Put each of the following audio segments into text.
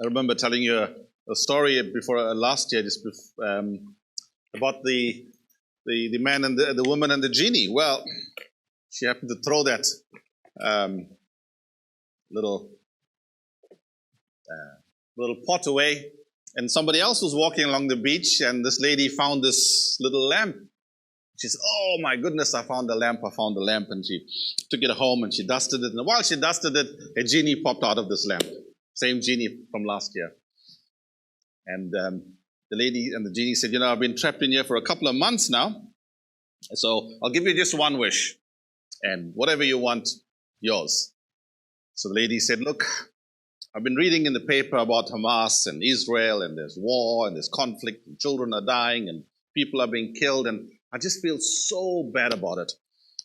I remember telling you a story before last year, about the man and the woman and the genie. Well, she happened to throw that little pot away, and somebody else was walking along the beach, and this lady found this little lamp. She said, "Oh my goodness, I found the lamp, and she took it home and she dusted it, and while she dusted it, a genie popped out of this lamp. Same genie from last year. And the lady and the genie said, I've been trapped in here for a couple of months now, so I'll give you just one wish, and whatever you want, yours." So the lady said, "Look, I've been reading in the paper about Hamas and Israel, and there's war, and there's conflict, and children are dying, and people are being killed, and I just feel so bad about it.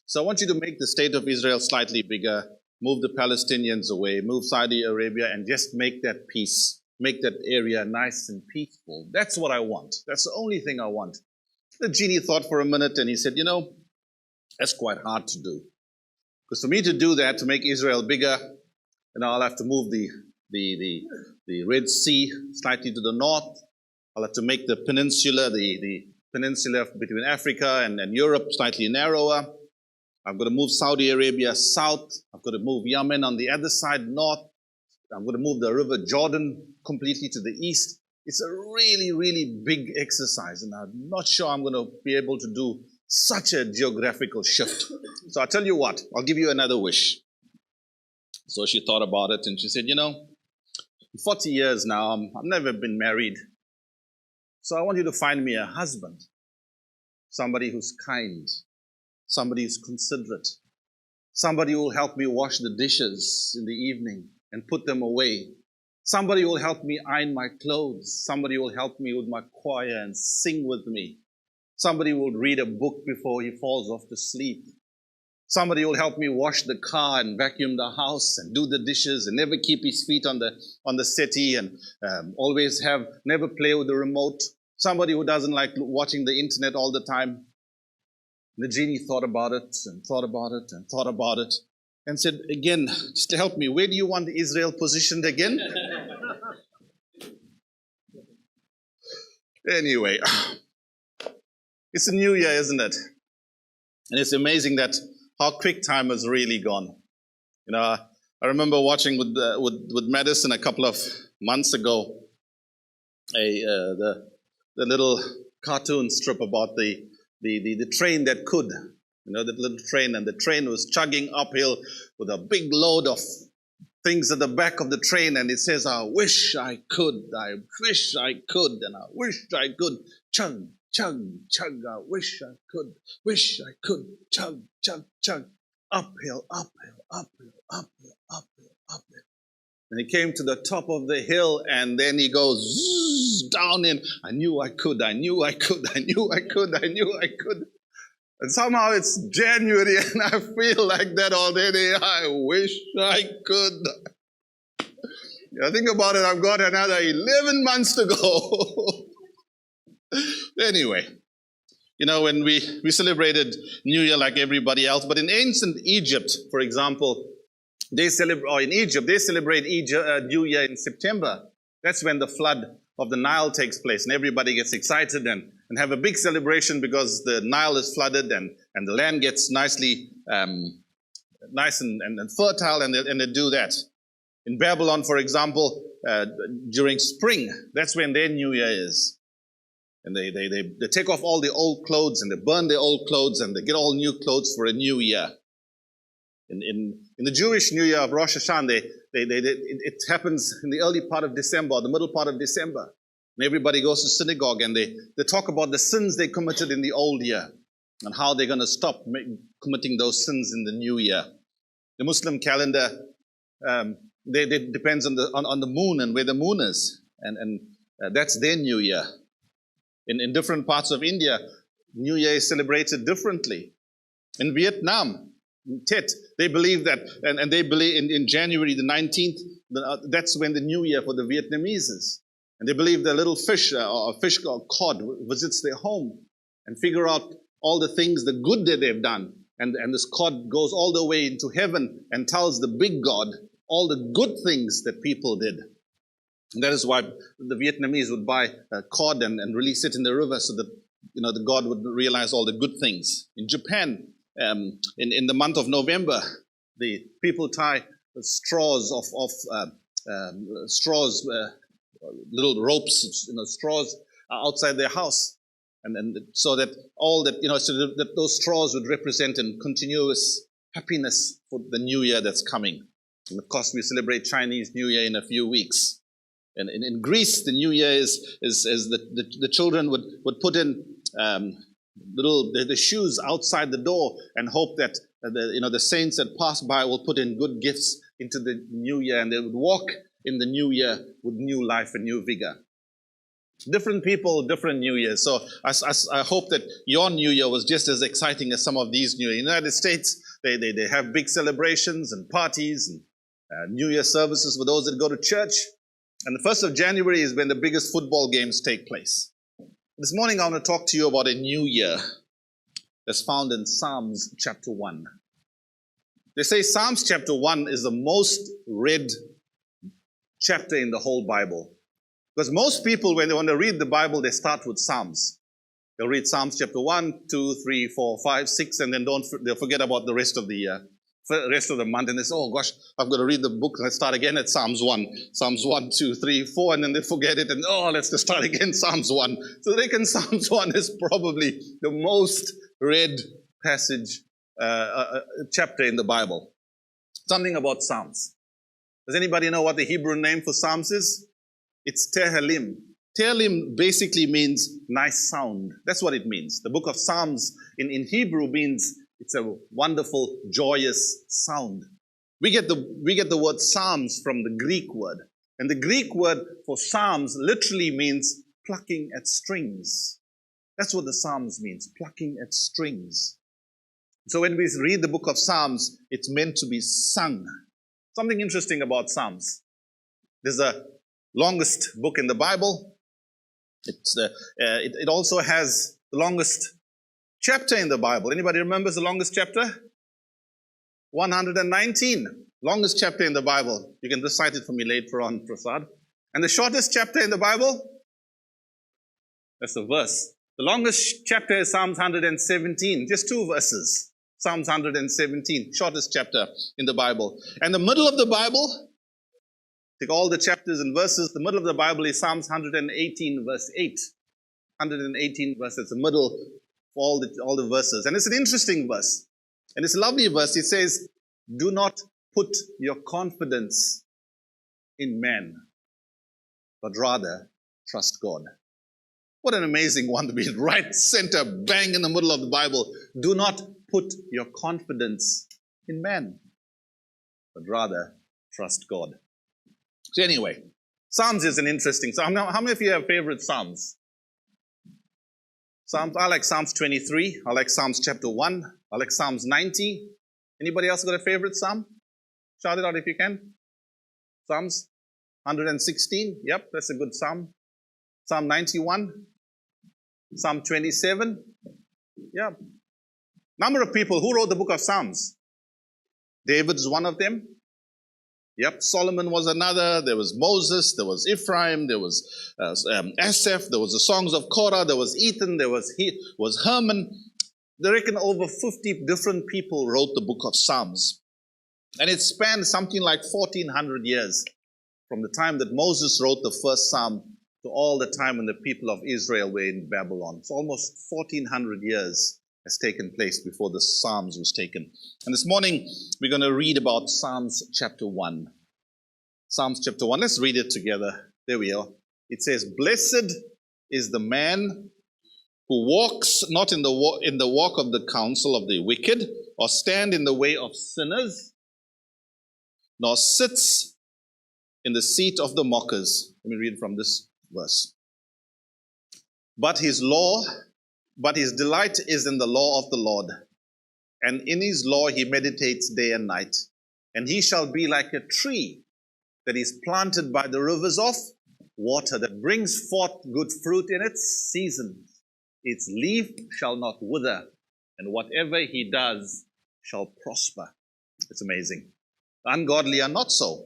So I want you to make the state of Israel slightly bigger, move the Palestinians away, move Saudi Arabia, and just make that peace, make that area nice and peaceful. That's what I want. That's the only thing I want." The genie thought for a minute, and he said, that's quite hard to do. Because for me to do that, to make Israel bigger, I'll have to move the Red Sea slightly to the north. I'll have to make the peninsula, the peninsula between Africa and Europe slightly narrower. I've got to move Saudi Arabia south. I've got to move Yemen on the other side north. I'm going to move the river Jordan completely to the east. It's a really, really big exercise, and I'm not sure I'm going to be able to do such a geographical shift. So I'll tell you what, I'll give you another wish. So she thought about it, and she said, 40 years now, I've never been married. So I want you to find me a husband, somebody who's kind, somebody who's considerate, somebody who will help me wash the dishes in the evening and put them away. Somebody will help me iron my clothes. Somebody will help me with my choir and sing with me. Somebody will read a book before he falls off to sleep. Somebody will help me wash the car and vacuum the house and do the dishes and never keep his feet on the settee and never play with the remote. Somebody who doesn't like watching the internet all the time. The genie thought about it and thought about it and thought about it and said, again, just to help me, where do you want Israel positioned again? Anyway, it's a new year, isn't it? And it's amazing that how quick time has really gone. I remember watching with Madison a couple of months ago, the little cartoon strip about the train that could, that little train, and the train was chugging uphill with a big load of things at the back of the train, and it says, "I wish I could, I wish I could, and I wish I could, chug, chug, chug, I wish I could, chug, chug, chug, uphill, uphill, uphill, uphill, uphill, uphill." And he came to the top of the hill, and then he goes zzz, down in, "I knew I could, I knew I could, I knew I could, I knew I could." And somehow it's January, and I feel like that already. I wish I could. Think about it, I've got another 11 months to go. Anyway, when we celebrated New Year like everybody else, but in ancient Egypt, for example, they celebrate New Year in September. That's when the flood of the Nile takes place, and everybody gets excited and have a big celebration because the Nile is flooded and the land gets nice and fertile, and they do that. In Babylon, for example, during spring, that's when their New Year is. And they take off all the old clothes and they burn the old clothes and they get all new clothes for a new year. In the Jewish New Year of Rosh Hashanah, it happens in the early part of December, or the middle part of December. And everybody goes to synagogue and they talk about the sins they committed in the old year and how they're going to stop committing those sins in the new year. The Muslim calendar depends on the moon and where the moon is, and that's their New Year. In different parts of India, New Year is celebrated differently. In Vietnam, Tet, they believe that, and they believe in January the 19th, that's when the New Year for the Vietnamese is. And they believe the little fish, or a fish called cod, visits their home and figure out all the things, the good that they've done. And this cod goes all the way into heaven and tells the big God all the good things that people did. And that is why the Vietnamese would buy cod and release it in the river so that the God would realize all the good things. In Japan, in the month of November, the people tie straws little ropes, straws outside their house, and so that that those straws would represent a continuous happiness for the new year that's coming. And of course, we celebrate Chinese New Year in a few weeks. And in Greece, the New Year is the children would put in the shoes outside the door and hope that the saints that pass by will put in good gifts into the new year, and they would walk in the new year with new life and new vigor. Different people, different New Years. So I hope that your New Year was just as exciting as some of these New Years. In the United States, they have big celebrations and parties and New Year services for those that go to church. And the 1st of January is when the biggest football games take place. This morning I want to talk to you about a new year that's found in Psalms chapter 1. They say Psalms chapter 1 is the most read chapter in the whole Bible. Because most people, when they want to read the Bible, they start with Psalms. They'll read Psalms chapter 1, 2, 3, 4, 5, 6, and then they'll forget about the rest of the year. Rest of the month, and they say, oh gosh, I've got to read the book. Let's start again at Psalms 1. Psalms 1, 2, 3, 4, and then they forget it, and let's just start again, Psalms 1. So they reckon Psalms 1 is probably the most read passage, chapter in the Bible. Something about Psalms. Does anybody know what the Hebrew name for Psalms is? It's Tehillim. Tehillim basically means nice sound. That's what it means. The book of Psalms in Hebrew means it's a wonderful, joyous sound. We get the word Psalms from the Greek word. And the Greek word for Psalms literally means plucking at strings. That's what the Psalms means, plucking at strings. So when we read the book of Psalms, it's meant to be sung. Something interesting about Psalms. There's the longest book in the Bible. It also has the longest chapter in the Bible. Anybody remembers the longest chapter? 119. Longest chapter in the Bible. You can recite it for me later on, Prasad. And the shortest chapter in the Bible? That's the verse. The longest chapter is Psalms 117. Just 2 verses. Psalms 117. Shortest chapter in the Bible. And the middle of the Bible, take all the chapters and verses, the middle of the Bible is Psalms 118 verse 8. 118 verses, the middle all the verses. And it's an interesting verse. And it's a lovely verse. It says, do not put your confidence in man, but rather trust God. What an amazing one to be right center, bang in the middle of the Bible. Do not put your confidence in man, but rather trust God. So anyway, Psalms is an interesting psalm. Now, how many of you have favorite Psalms? Psalms, I like Psalms 23. I like Psalms chapter 1. I like Psalms 90. Anybody else got a favorite Psalm? Shout it out if you can. Psalms 116. Yep, that's a good Psalm. Psalm 91. Psalm 27. Yep. Number of people who wrote the book of Psalms. David's one of them. Yep, Solomon was another. There was Moses. There was Ephraim. There was Asaph. There was the songs of Korah. There was Ethan. There was Herman. They reckon over 50 different people wrote the book of Psalms. And it spanned something like 1,400 years from the time that Moses wrote the first Psalm to all the time when the people of Israel were in Babylon. So almost 1,400 years has taken place before the Psalms was taken. And this morning, we're going to read about Psalms chapter 1. Psalms chapter 1. Let's read it together. There we are. It says, blessed is the man who walks not in the walk of the counsel of the wicked, or stand in the way of sinners, nor sits in the seat of the mockers. Let me read from this verse. But his delight is in the law of the Lord, and in his law he meditates day and night. And he shall be like a tree that is planted by the rivers of water, that brings forth good fruit in its season. Its leaf shall not wither, and whatever he does shall prosper. It's amazing. The ungodly are not so,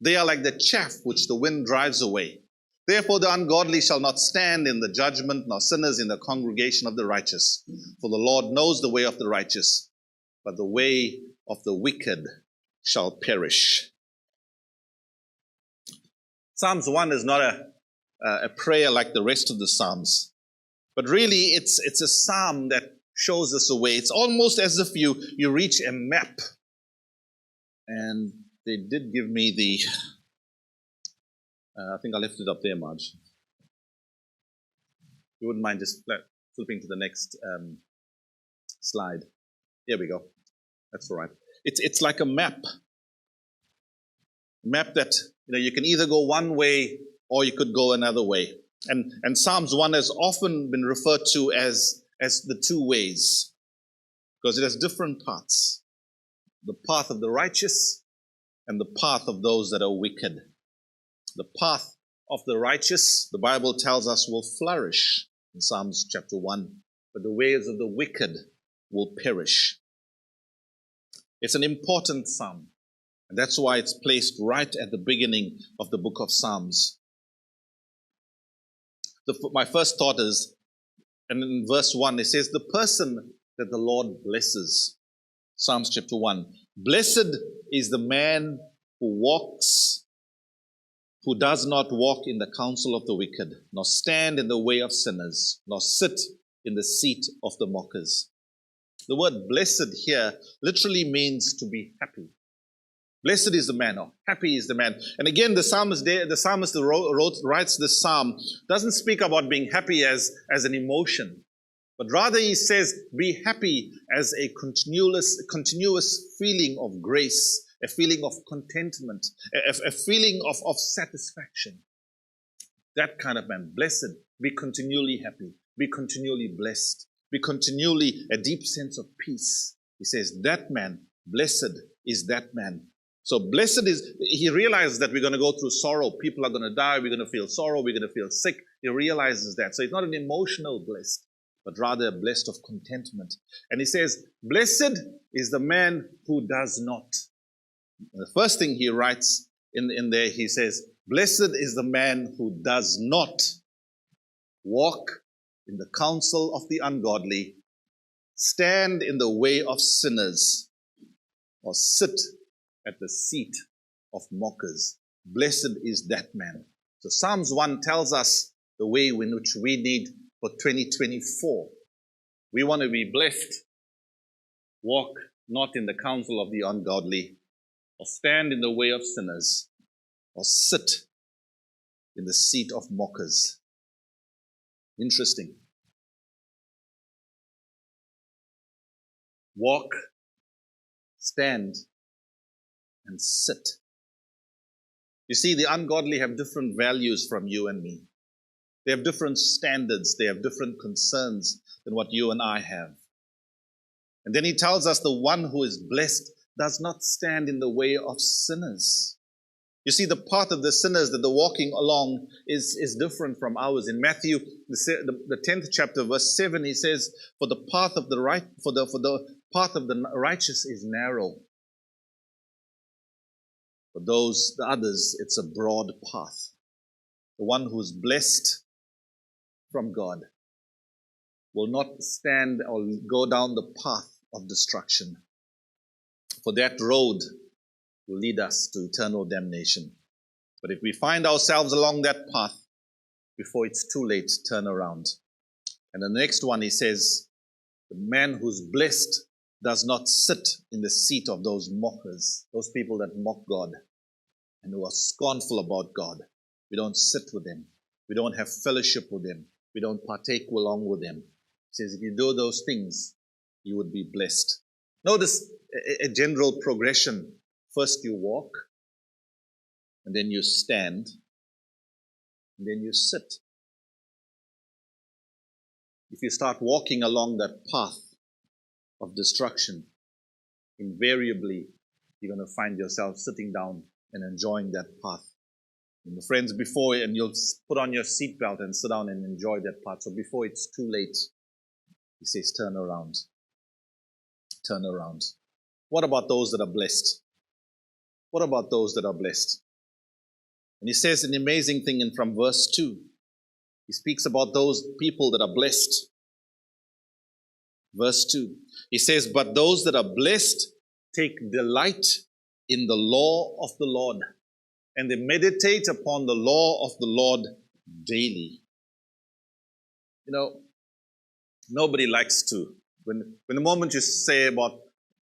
They are like the chaff which the wind drives away. Therefore the ungodly shall not stand in the judgment, nor sinners in the congregation of the righteous. For the Lord knows the way of the righteous, but the way of the wicked shall perish. Psalms 1 is not a prayer like the rest of the Psalms, but really it's a psalm that shows us a way. It's almost as if you reach a map. And they did give me the, I think I left it up there, Marge. You wouldn't mind just flipping to the next slide. There we go. That's all right. It's like a map. Map that you can either go one way or you could go another way. And Psalms 1 has often been referred to as the two ways, because it has different paths. The path of the righteous and the path of those that are wicked. The path of the righteous, the Bible tells us, will flourish in Psalms chapter 1, but the ways of the wicked will perish. It's an important psalm, and that's why it's placed right at the beginning of the book of Psalms. My first thought is, and in verse 1, it says, the person that the Lord blesses. Psalms chapter 1. Blessed is the man who does not walk in the counsel of the wicked, nor stand in the way of sinners, nor sit in the seat of the mockers. The word blessed here literally means to be happy. Blessed is the man, or happy is the man. And again, the psalmist writes this psalm, doesn't speak about being happy as an emotion, but rather he says, be happy as a continuous feeling of grace, a feeling of contentment, a feeling of satisfaction. That kind of man. Blessed, be continually happy, be continually blessed, be continually a deep sense of peace. He says, that man, blessed is that man. So blessed is, he realizes that we're going to go through sorrow. People are going to die. We're going to feel sorrow. We're going to feel sick. He realizes that. So it's not an emotional blessed, but rather blessed of contentment. And he says, blessed is the man who does not. And the first thing he writes in there, he says, blessed is the man who does not walk in the counsel of the ungodly, stand in the way of sinners, or sit at the seat of mockers. Blessed is that man. So Psalms 1 tells us the way in which we need for 2024. We want to be blessed. Walk not in the counsel of the ungodly, or stand in the way of sinners, or sit in the seat of mockers. Interesting. Walk, stand, and sit. You see, the ungodly have different values from you and me. They have different standards. They have different concerns than what you and I have. And then he tells us the one who is blessed does not stand in the way of sinners. You see, the path of the sinners that they're walking along is different from ours. In Matthew, the 10th chapter, verse 7, he says, for the path of the path of the righteous is narrow. For the others, it's a broad path. The one who's blessed from God will not stand or go down the path of destruction. For that road will lead us to eternal damnation. But if we find ourselves along that path, before it's too late, turn around. And the next one, he says, the man who's blessed does not sit in the seat of those mockers, those people that mock God and who are scornful about God. We don't sit with them. We don't have fellowship with them. We don't partake along with them. He says, if you do those things, you would be blessed. Notice a general progression. First you walk, and then you stand, and then you sit. If you start walking along that path of destruction, invariably you're going to find yourself sitting down and enjoying that path. And the friends before, and you'll put on your seatbelt and sit down and enjoy that path. So before it's too late, he says, turn around. Turn around. What about those that are blessed? What about those that are blessed? And he says an amazing thing from verse 2. He speaks about those people that are blessed. Verse 2. He says, but those that are blessed take delight in the law of the Lord, and they meditate upon the law of the Lord daily. You know, nobody likes to. When the moment you say about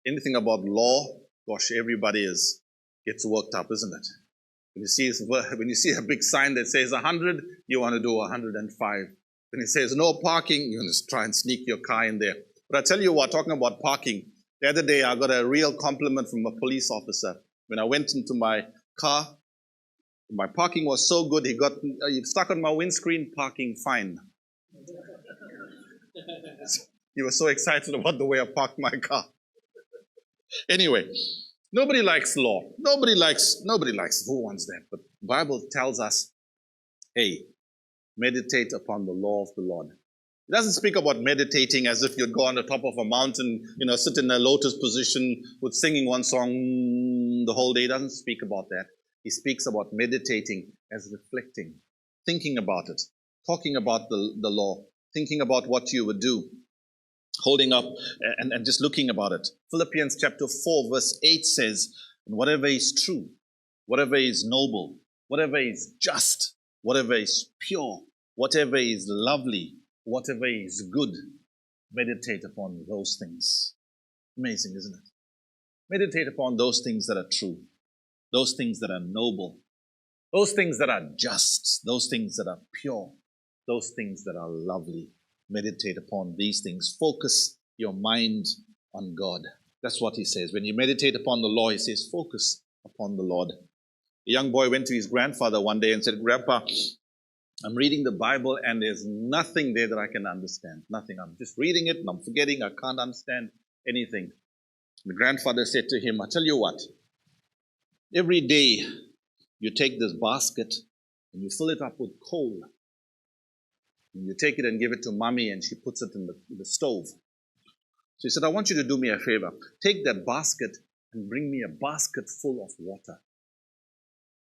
anything about law, gosh, everybody gets worked up, isn't it? When you see a big sign that says 100, you want to do 105. When it says no parking, you want to try and sneak your car in there. But I tell you what, talking about parking, the other day I got a real compliment from a police officer. When I went into my car, my parking was so good, he stuck on my windscreen, parking fine. He was so excited about the way I parked my car. Anyway, nobody likes law. Nobody likes, who wants that? But the Bible tells us, hey, meditate upon the law of the Lord. It doesn't speak about meditating as if you'd go on the top of a mountain, sit in a lotus position with singing one song the whole day. It doesn't speak about that. He speaks about meditating as reflecting, thinking about it, talking about the law, thinking about what you would do, holding up and just looking about it. Philippians chapter 4 verse 8 says, whatever is true, whatever is noble, whatever is just, whatever is pure, whatever is lovely, whatever is good, meditate upon those things. Amazing, isn't it? Meditate upon those things that are true, those things that are noble, those things that are just, those things that are pure, those things that are lovely. Meditate upon these things. Focus your mind on God. That's what he says. When you meditate upon the law, he says, focus upon the Lord. A young boy went to his grandfather one day and said, Grandpa, I'm reading the Bible and there's nothing there that I can understand. Nothing. I'm just reading it and I'm forgetting. I can't understand anything. The grandfather said to him, I tell you what, every day you take this basket and you fill it up with coal. And you take it and give it to mommy and she puts it in the stove. So he said, I want you to do me a favor. Take that basket and bring me a basket full of water.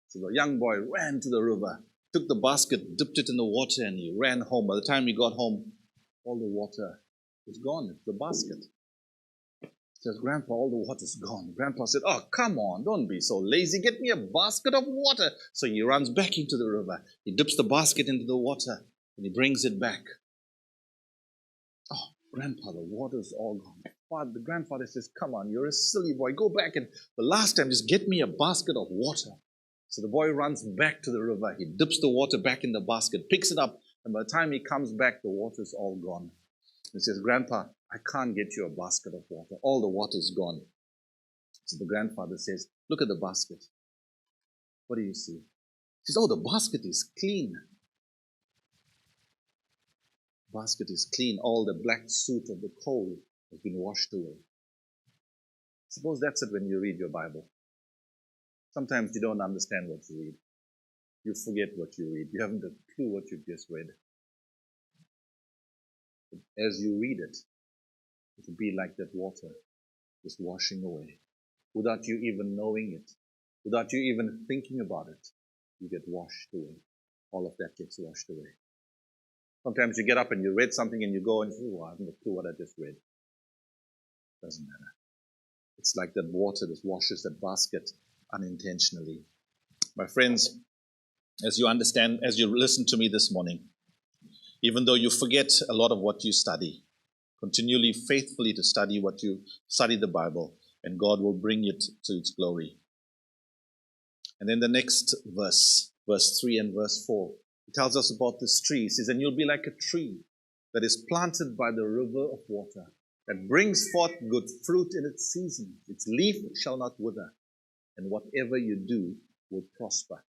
So the young boy ran to the river, took the basket, dipped it in the water, and he ran home. By the time he got home, all the water was gone. It's the basket. He says, Grandpa, all the water's gone. Grandpa said, oh, come on, don't be so lazy. Get me a basket of water. So he runs back into the river. He dips the basket into the water. And he brings it back. Oh, Grandpa, the water's all gone. The grandfather says, come on, you're a silly boy. Go back and the last time, just get me a basket of water. So the boy runs back to the river. He dips the water back in the basket, picks it up, and by the time he comes back, the water's all gone. He says, Grandpa, I can't get you a basket of water. All the water's gone. So the grandfather says, look at the basket. What do you see? He says, oh, the basket is clean. Basket is clean. All the black soot of the coal has been washed away. Suppose that's it when you read your Bible. Sometimes you don't understand what you read. You forget what you read. You haven't a clue what you've just read. But as you read it, it will be like that water just washing away. Without you even knowing it, without you even thinking about it, you get washed away. All of that gets washed away. Sometimes you get up and you read something and you go and say, oh, I haven't a clue what I just read. Doesn't matter. It's like that water that washes that basket unintentionally. My friends, as you understand, as you listen to me this morning, even though you forget a lot of what you study, continually, faithfully to study what you study the Bible, and God will bring it to its glory. And then the next verse 3 and verse 4, it tells us about this tree. It says, and you'll be like a tree that is planted by the river of water, that brings forth good fruit in its season. Its leaf shall not wither, and whatever you do will prosper.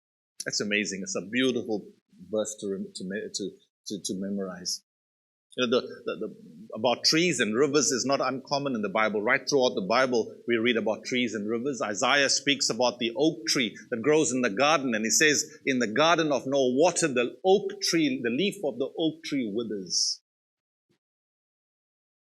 That's amazing. It's a beautiful verse to memorize. You know, about trees and rivers is not uncommon in the Bible. Right throughout the Bible, we read about trees and rivers. Isaiah speaks about the oak tree that grows in the garden, and he says, in the garden of no water, the oak tree, the leaf of the oak tree withers.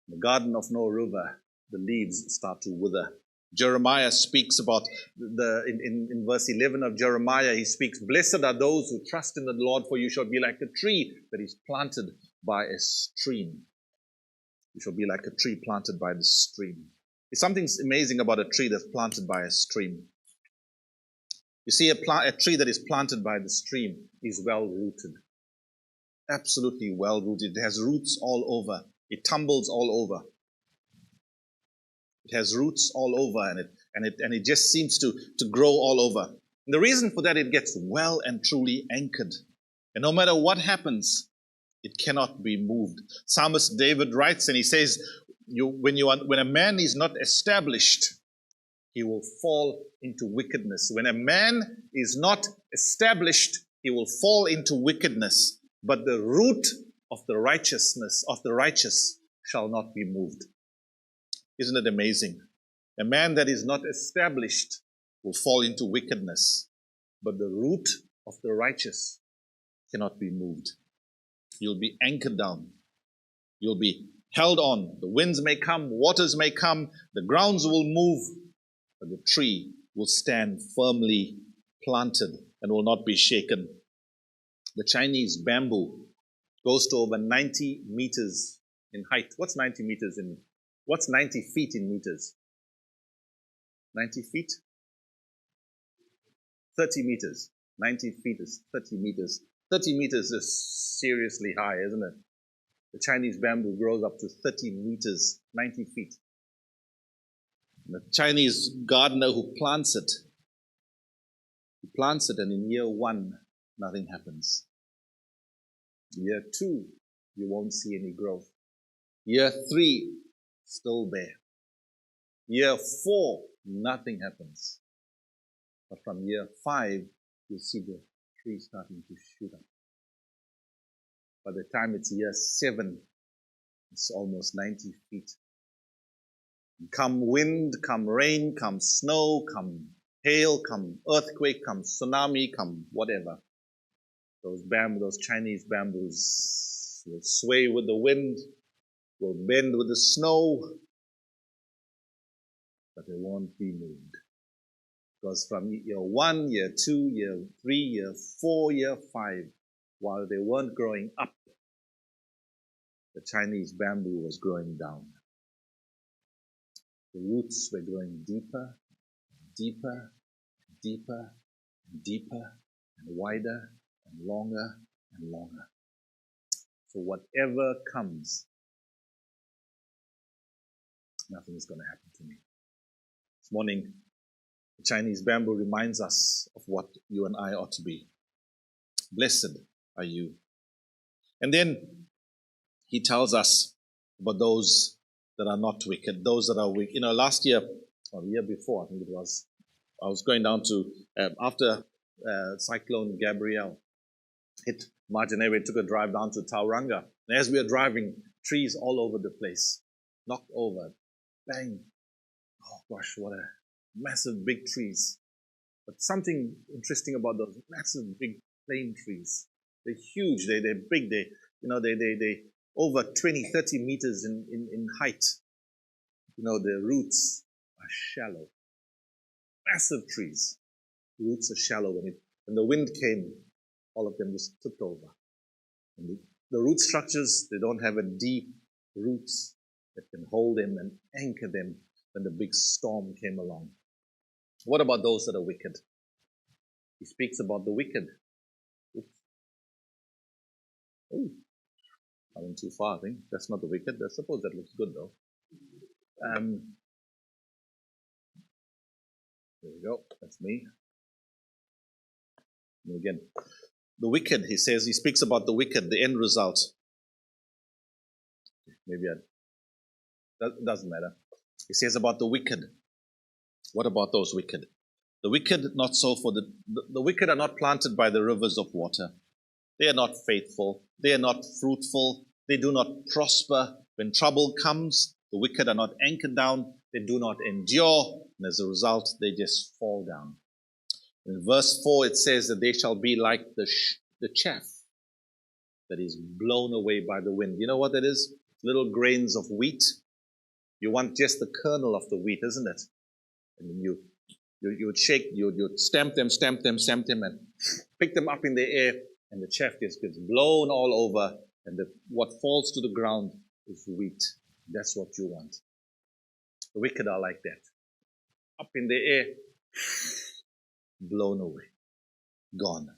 In the garden of no river, the leaves start to wither. Jeremiah speaks about in verse 11 of Jeremiah, he speaks, "Blessed are those who trust in the Lord, for you shall be like a tree that is planted by a stream." You shall be like a tree planted by the stream. It's something amazing about a tree that's planted by a stream. You see, a tree that is planted by the stream is well-rooted. Absolutely well-rooted. It has roots all over. It tumbles all over. It has roots all over, and it just seems to grow all over. And the reason for that, it gets well and truly anchored. And no matter what happens, it cannot be moved. Psalmist David writes, and he says, when a man is not established, he will fall into wickedness. When a man is not established, he will fall into wickedness. But the root of the righteous shall not be moved. Isn't it amazing? A man that is not established will fall into wickedness, but the root of the righteous cannot be moved. You'll be anchored down. You'll be held on. The winds may come, waters may come, the grounds will move, but the tree will stand firmly planted and will not be shaken. The Chinese bamboo goes to over 90 meters in height. What's 90 feet in meters? 90 feet? 30 meters. 90 feet is 30 meters. 30 meters is seriously high, isn't it? The Chinese bamboo grows up to 30 meters, 90 feet. And the Chinese gardener who plants it, and in year 1, nothing happens. Year 2, you won't see any growth. Year 3, still there. Year 4, nothing happens. But from year 5, you'll see the tree starting to shoot up. By the time it's year 7, it's almost 90 feet. Come wind, come rain, come snow, come hail, come earthquake, come tsunami, come whatever. Those Chinese bamboos will sway with the wind, will bend with the snow, but they won't be moved. Because from year 1, year 2, year 3, year 4, year 5, while they weren't growing up, the Chinese bamboo was growing down. The roots were growing deeper, deeper, deeper, and deeper, and wider, and longer, and longer. So whatever comes, nothing is going to happen to me. This morning, the Chinese bamboo reminds us of what you and I ought to be. Blessed are you. And then he tells us about those that are not wicked, those that are weak. Last year, or the year before, I think it was, I was going down to, after Cyclone Gabrielle hit Marginet, we took a drive down to Tauranga. And as we were driving, trees all over the place, knocked over, bang. Oh gosh, what a massive big trees. But something interesting about those massive big plane trees. They're huge, they're big, they over 20, 30 meters in height. The roots are shallow. Massive trees. Roots are shallow. When the wind came, all of them just tipped over. And the root structures, they don't have a deep roots that can hold them and anchor them when the big storm came along. What about those that are wicked? He speaks about the wicked. Oops. Oh, I went too far, I think. That's not the wicked. I suppose that looks good, though. There we go. That's me. And again, the wicked, he speaks about the wicked, the end result. Maybe it doesn't matter. He says about the wicked. What about those wicked? The wicked, not so for the wicked are not planted by the rivers of water. They are not faithful. They are not fruitful. They do not prosper. When trouble comes, the wicked are not anchored down. They do not endure. And as a result, they just fall down. In verse 4, it says that they shall be like the chaff that is blown away by the wind. You know what that is? Little grains of wheat. You want just the kernel of the wheat, isn't it? And then you would shake, you'd stamp them, and pick them up in the air, and the chaff just gets blown all over, and what falls to the ground is wheat. That's what you want. The wicked are like that. Up in the air, blown away, gone.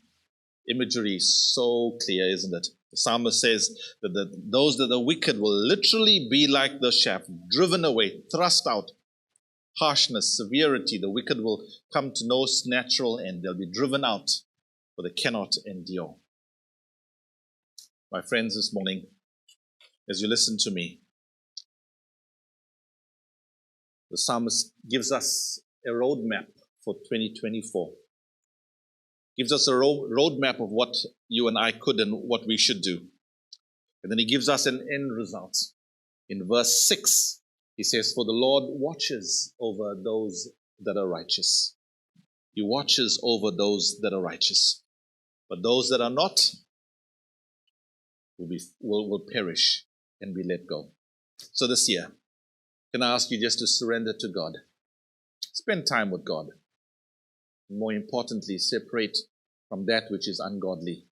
Imagery is so clear, isn't it? The psalmist says that those that are wicked will literally be like the chaff, driven away, thrust out. Harshness, severity, the wicked will come to no natural end. They'll be driven out, for they cannot endure. My friends, this morning, as you listen to me, the psalmist gives us a roadmap for 2024. Gives us a roadmap of what you and I could and what we should do. And then he gives us an end result. In verse 6, he says, "For the Lord watches over those that are righteous." He watches over those that are righteous. But those that are not will perish and be let go. So this year, can I ask you just to surrender to God? Spend time with God. More importantly, separate from that which is ungodly,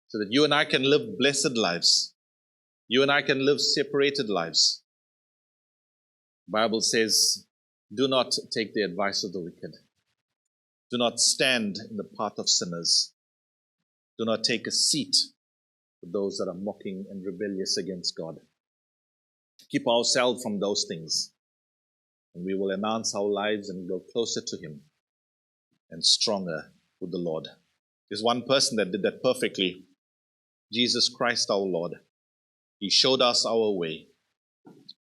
so that you and I can live blessed lives. You and I can live separated lives. The Bible says, do not take the advice of the wicked. Do not stand in the path of sinners. Do not take a seat with those that are mocking and rebellious against God. Keep ourselves from those things, and we will enhance our lives and go closer to Him and stronger with the Lord. There's one person that did that perfectly. Jesus Christ our Lord. He showed us our way.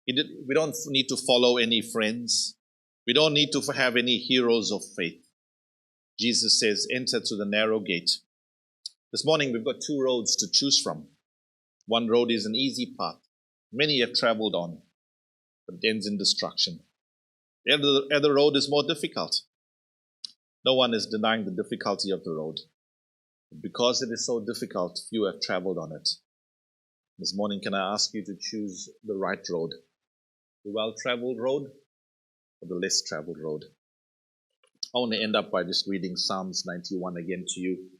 We don't need to follow any friends. We don't need to have any heroes of faith. Jesus says, enter to the narrow gate. This morning we've got two roads to choose from. One road is an easy path. Many have traveled on, but it ends in destruction. The other road is more difficult. No one is denying the difficulty of the road. But because it is so difficult, few have traveled on it. This morning, can I ask you to choose the right road? The well-traveled road or the less traveled road? I want to end up by just reading Psalms 91 again to you.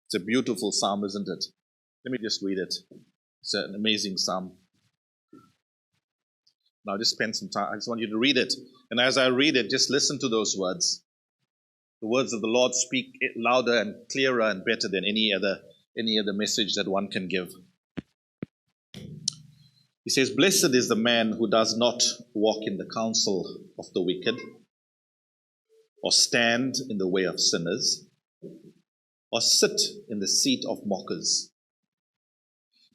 It's a beautiful psalm, isn't it? Let me just read it. It's an amazing psalm. Now just spend some time. I just want you to read it. And as I read it, just listen to those words. The words of the Lord speak louder and clearer and better than any other message that one can give. He says, "Blessed is the man who does not walk in the counsel of the wicked, or stand in the way of sinners, or sit in the seat of mockers.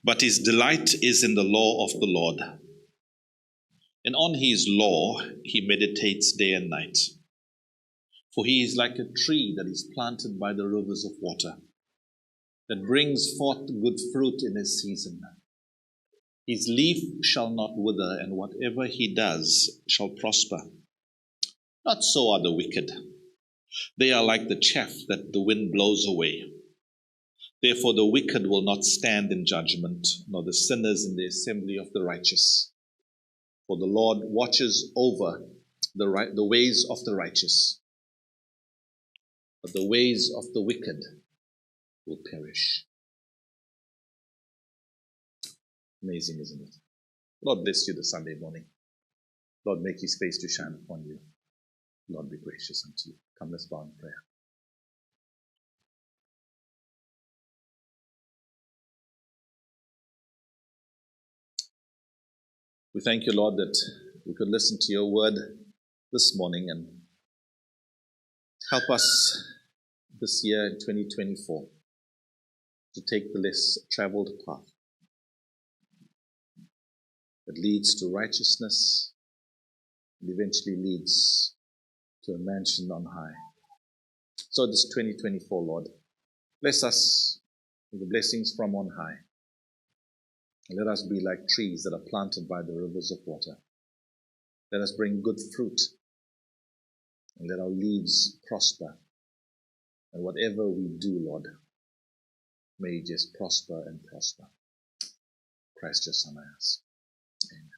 But his delight is in the law of the Lord, and on his law he meditates day and night. For he is like a tree that is planted by the rivers of water, that brings forth good fruit in his season. His leaf shall not wither, and whatever he does shall prosper. Not so are the wicked. They are like the chaff that the wind blows away. Therefore the wicked will not stand in judgment, nor the sinners in the assembly of the righteous. For the Lord watches over the ways of the righteous, but the ways of the wicked will perish." Amazing, isn't it? Lord bless you this Sunday morning. Lord make his face to shine upon you. Lord be gracious unto you. Come, let's bow in prayer. We thank you, Lord, that we could listen to your word this morning and help us this year in 2024 to take the less traveled path that leads to righteousness and eventually leads to a mansion on high. So this 2024, Lord, bless us with the blessings from on high. And let us be like trees that are planted by the rivers of water. Let us bring good fruit, and let our leaves prosper. And whatever we do, Lord, may just prosper and prosper. Christ your Son, I ask. Amen.